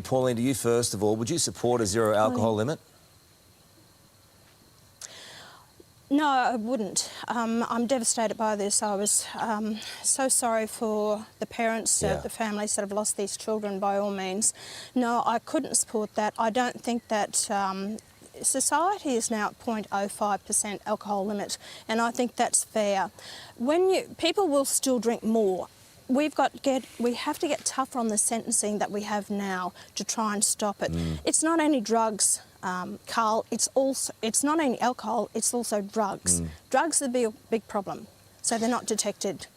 Pauline, to you first of all, would you support a zero alcohol limit? No, I wouldn't. I'm devastated by this. I was so sorry for the parents, the families that have lost these children, by all means. No, I couldn't support that. I don't think that society is now at 0.05% alcohol limit, and I think that's fair. People will still drink more. We have to get tougher on the sentencing that we have now to try and stop it. It's not only drugs, Karl, it's not only alcohol, it's also drugs. Drugs are the big problem, so they're not detected.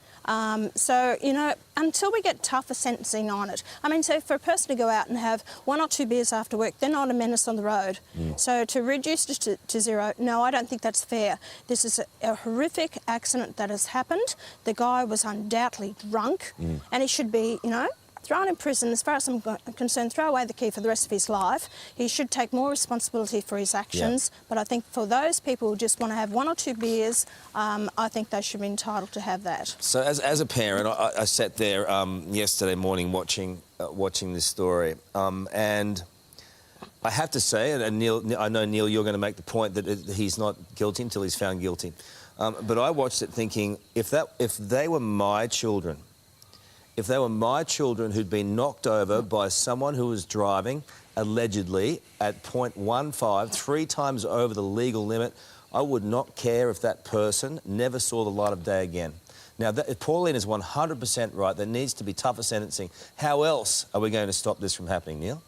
So, you know, until we get tougher sentencing on it, I mean, so for a person to go out and have 1 or 2 beers after work, they're not a menace on the road. So to reduce it to zero, no, I don't think that's fair. This is a horrific accident that has happened. The guy was undoubtedly drunk, and he should be, you know, thrown in prison. As far as I'm concerned, throw away the key for the rest of his life. He should take more responsibility for his actions. But I think for those people who just want to have 1 or 2 beers, I think they should be entitled to have that. So as a parent, I sat there yesterday morning watching this story, and I have to say, and Neil, I know, Neil, you're going to make the point that he's not guilty until he's found guilty. But I watched it thinking, if they were my children, if they were my children who'd been knocked over by someone who was driving, allegedly, at 0.15, 3 times over the legal limit, I would not care if that person never saw the light of day again. Now, Pauline is 100% right. There needs to be tougher sentencing. How else are we going to stop this from happening, Neil?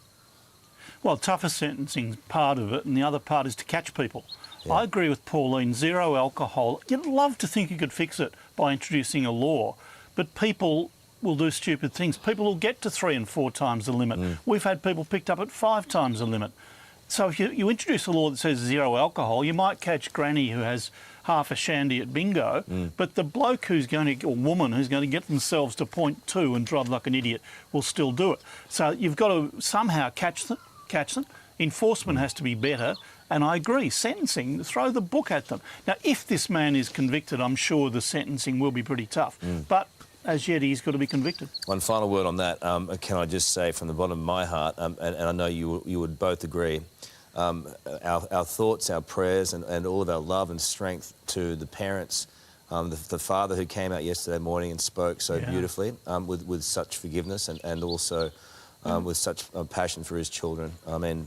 Well, tougher sentencing is part of it, and the other part is to catch people. I agree with Pauline, zero alcohol. You'd love to think you could fix it by introducing a law, but people will do stupid things. People will get to 3 and 4 times the limit. We've had people picked up at 5 times the limit. So if you introduce a law that says zero alcohol, you might catch granny who has half a shandy at bingo, but the bloke who's going to, or woman who's going to get themselves to 0.2 and drive like an idiot will still do it. So you've got to somehow catch them. Enforcement has to be better, and I agree, sentencing, throw the book at them. Now, if this man is convicted, I'm sure the sentencing will be pretty tough. But as yet, he's got to be convicted. One final word on that. Can I just say from the bottom of my heart, and I know you would both agree, our thoughts, our prayers, and all of our love and strength to the parents, the father who came out yesterday morning and spoke so beautifully with such forgiveness and also with such passion for his children. I mean,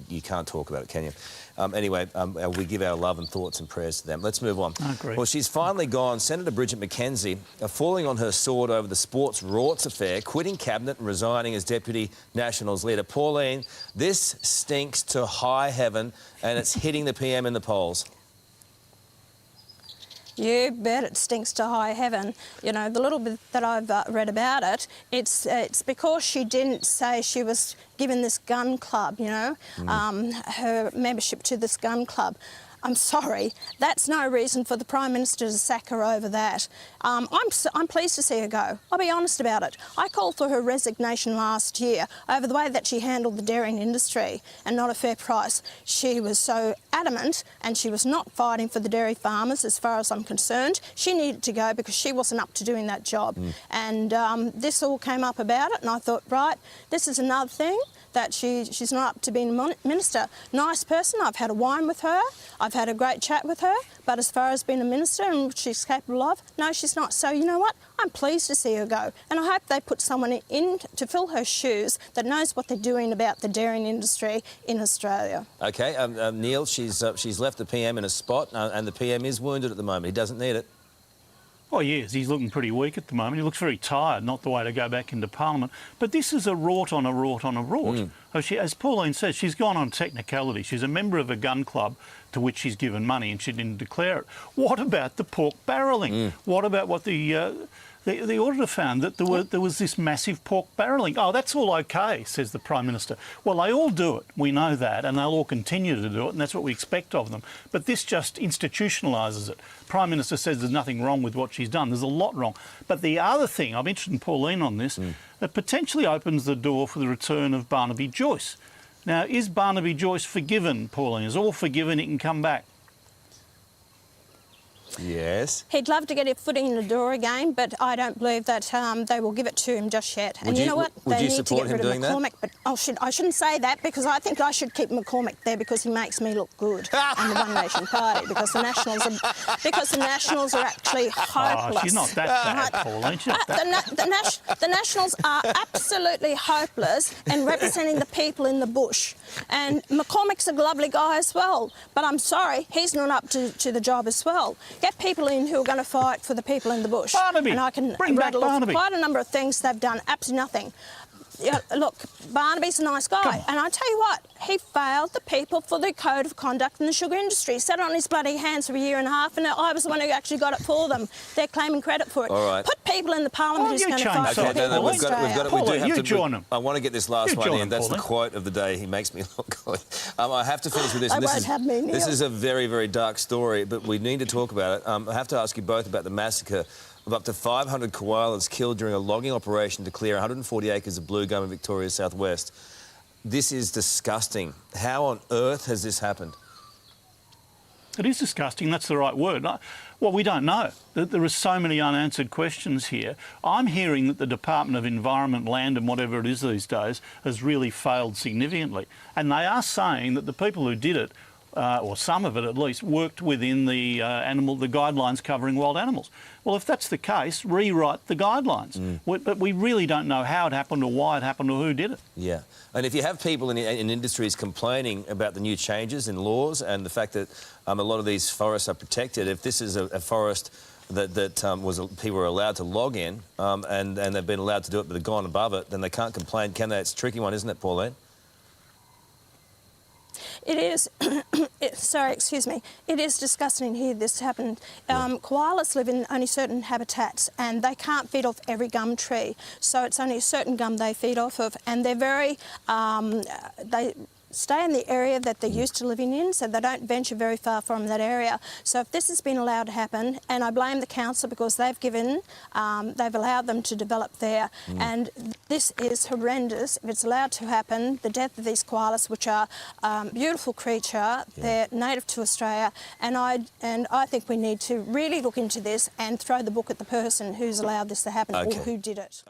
you can't talk about it, can you? Anyway, we give our love and thoughts and prayers to them. Let's move on. I agree. Well, she's finally gone. Senator McKenzie falling on her sword over the sports rorts affair, quitting cabinet and resigning as Deputy Nationals leader. Pauline, this stinks to high heaven, and it's hitting the PM in the polls. You bet it stinks to high heaven. You know, the little bit that I've read about it, it's because she didn't say she was given this gun club, you know, her membership to this gun club. I'm sorry, that's no reason for the Prime Minister to sack her over that. I'm pleased to see her go. I'll be honest about it. I called for her resignation last year over the way that she handled the dairying industry and not a fair price. She was so adamant, and she was not fighting for the dairy farmers as far as I'm concerned. She needed to go because she wasn't up to doing that job. And this all came up about it, and I thought, right, this is another thing that she's not up to being a minister. Nice person, I've had a wine with her, I've had a great chat with her, but as far as being a minister and what she's capable of, no, she's not. So you know what? I'm pleased to see her go, and I hope they put someone in to fill her shoes that knows what they're doing about the dairying industry in Australia. OK, Neil, she's left the PM in a spot, and the PM is wounded at the moment. He doesn't need it. Oh, yes, he's looking pretty weak at the moment. He looks very tired, not the way to go back into Parliament. But this is a rort on a rort on a rort. As Pauline says, she's gone on technicality. She's a member of a gun club to which she's given money and she didn't declare it. What about the pork barrelling? What about what the auditor found, that there was this massive pork barrelling? Oh, that's all OK, says the Prime Minister. Well, they all do it, we know that, and they'll all continue to do it, and that's what we expect of them. But this just institutionalises it. Prime Minister says there's nothing wrong with what she's done. There's a lot wrong. But the other thing, I'm interested in Pauline on this, it potentially opens the door for the return of Barnaby Joyce. Now, is Barnaby Joyce forgiven, Pauline? Is all forgiven, he can come back? Yes. He'd love to get his foot in the door again, but I don't believe that they will give it to him just yet. And you know what? Would they you need support to get him rid of doing McCormick, that? but I shouldn't say that, because I think I should keep McCormick there because he makes me look good in the One Nation Party, because the Nationals are actually hopeless. Oh, she's not that bad, Pauline. She's not that The Nationals are absolutely hopeless in representing the people in the bush. And McCormick's a lovely guy as well, but I'm sorry, he's not up to the job as well. Get people in who are going to fight for the people in the bush. Barnaby. And I can Bring back rattle off Barnaby. quite a number of things they've done, absolutely nothing. Yeah, look, Barnaby's a nice guy, and I tell you what, he failed the people for the code of conduct in the sugar industry. Sat on his bloody hands for a year and a half, and I was the one who actually got it for them. They're claiming credit for it. All right. Put people in the parliament who's going to fight for the people in Australia. We do have to join him. I want to get this last You one join in. him, That's the Pauline. quote of the day. He makes me look good. I have to finish with this. They and this won't have me, Neil. This is a very, very dark story, but we need to talk about it. I have to ask you both about the massacre of up to 500 koalas killed during a logging operation to clear 140 acres of blue gum in Victoria's southwest. This is disgusting. How on earth has this happened? It is disgusting, that's the right word. Well, we don't know. There are so many unanswered questions here. I'm hearing that the Department of Environment, Land and whatever it is these days has really failed significantly. And they are saying that the people who did it, or some of it at least, worked within the guidelines covering wild animals. Well, if that's the case, rewrite the guidelines. But we really don't know how it happened or why it happened or who did it. Yeah. And if you have people in industries complaining about the new changes in laws and the fact that a lot of these forests are protected, if this is a forest that people were allowed to log in and they've been allowed to do it but they've gone above it, then they can't complain, can they? It's a tricky one, isn't it, Pauline? It is, sorry, excuse me, it is disgusting to hear this happen. Koalas live in only certain habitats and they can't feed off every gum tree, so it's only a certain gum they feed off of, and they're very, they stay in the area that they're used to living in, so they don't venture very far from that area. So if this has been allowed to happen, and I blame the council because they've allowed them to develop there, and this is horrendous. If it's allowed to happen, the death of these koalas, which are beautiful creature, they're native to Australia, and I think we need to really look into this and throw the book at the person who's allowed this to happen or who did it.